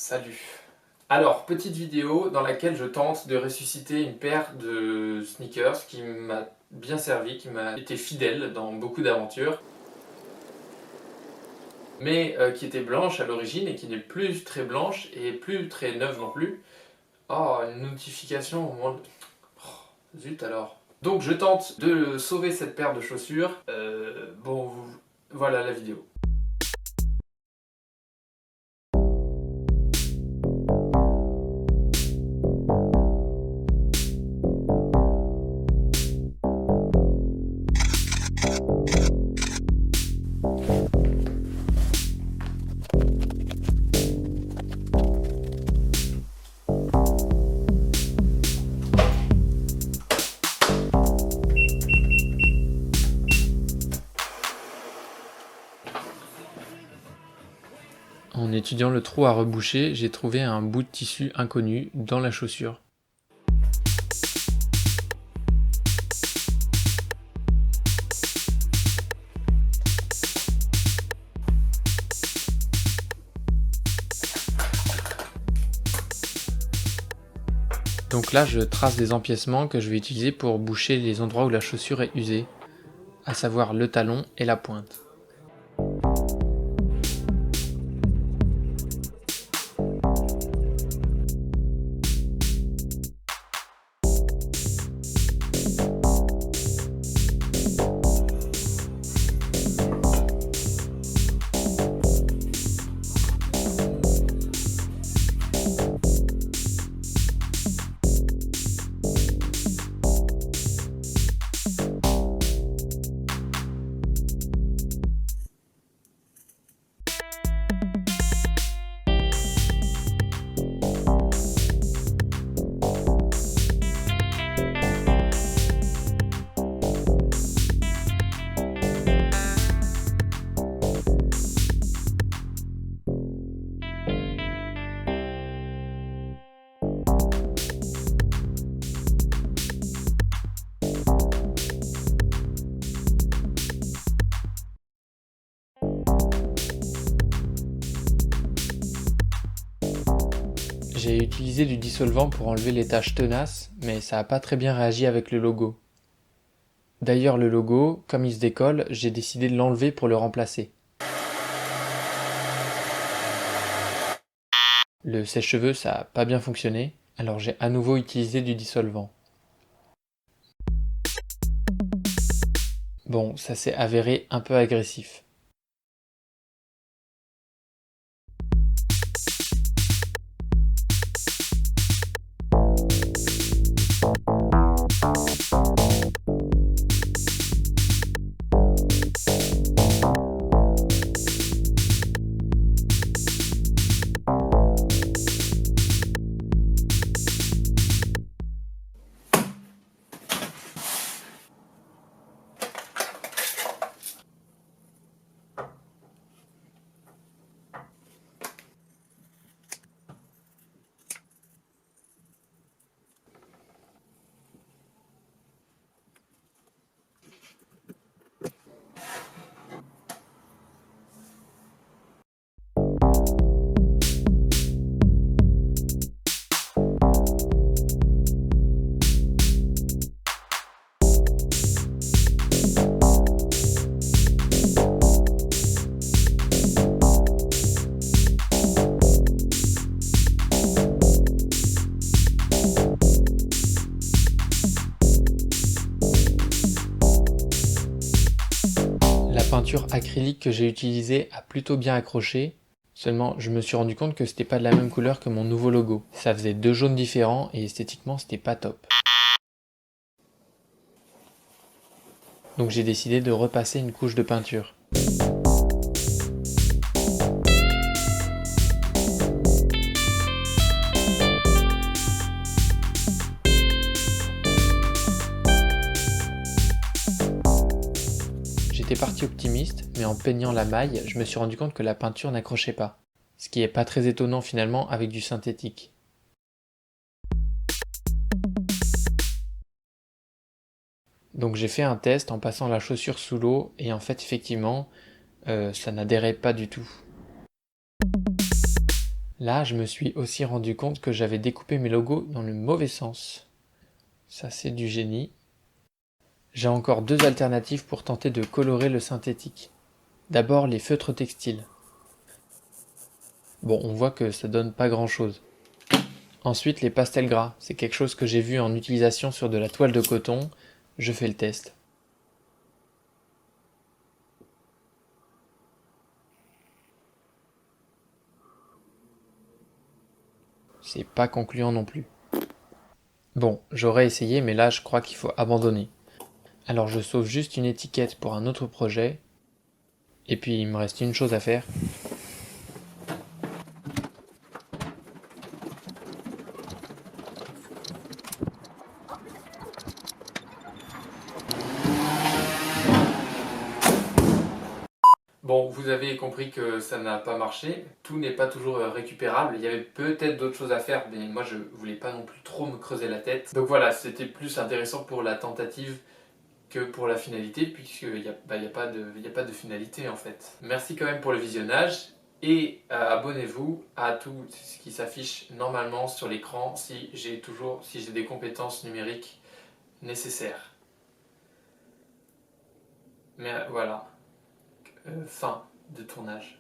Salut. Alors, petite vidéo dans laquelle je tente de ressusciter une paire de sneakers qui m'a bien servi, qui m'a été fidèle dans beaucoup d'aventures, mais qui était blanche à l'origine et qui n'est plus très blanche et plus très neuve non plus. Oh, une notification au moment de... Oh, zut alors. Donc je tente de sauver cette paire de chaussures. Voilà la vidéo. En étudiant le trou à reboucher, j'ai trouvé un bout de tissu inconnu dans la chaussure. Donc là, je trace des empiècements que je vais utiliser pour boucher les endroits où la chaussure est usée, à savoir le talon et la pointe. J'ai utilisé du dissolvant pour enlever les taches tenaces, mais ça n'a pas très bien réagi avec le logo. D'ailleurs le logo, comme il se décolle, j'ai décidé de l'enlever pour le remplacer. Le sèche-cheveux ça n'a pas bien fonctionné, alors j'ai à nouveau utilisé du dissolvant. Bon, ça s'est avéré un peu agressif. La peinture acrylique que j'ai utilisée a plutôt bien accroché, seulement je me suis rendu compte que c'était pas de la même couleur que mon nouveau logo. Ça faisait deux jaunes différents et esthétiquement c'était pas top. Donc j'ai décidé de repasser une couche de peinture. J'étais parti optimiste, mais en peignant la maille, je me suis rendu compte que la peinture n'accrochait pas. Ce qui est pas très étonnant finalement avec du synthétique. Donc j'ai fait un test en passant la chaussure sous l'eau et en fait effectivement ça n'adhérait pas du tout. Là, je me suis aussi rendu compte que j'avais découpé mes logos dans le mauvais sens. Ça, c'est du génie. J'ai encore deux alternatives pour tenter de colorer le synthétique. D'abord, les feutres textiles. Bon, on voit que ça donne pas grand-chose. Ensuite, les pastels gras. C'est quelque chose que j'ai vu en utilisation sur de la toile de coton. Je fais le test. C'est pas concluant non plus. Bon, j'aurais essayé, mais là, je crois qu'il faut abandonner. Alors je sauve juste une étiquette pour un autre projet. Et puis, il me reste une chose à faire. Bon, vous avez compris que ça n'a pas marché. Tout n'est pas toujours récupérable. Il y avait peut-être d'autres choses à faire, mais moi je voulais pas non plus trop me creuser la tête. Donc voilà, c'était plus intéressant pour la tentative que pour la finalité, puisqu'il n'y a, y a, y a pas de finalité en fait. Merci quand même pour le visionnage et abonnez-vous à tout ce qui s'affiche normalement sur l'écran si j'ai des compétences numériques nécessaires. Mais voilà, fin de tournage.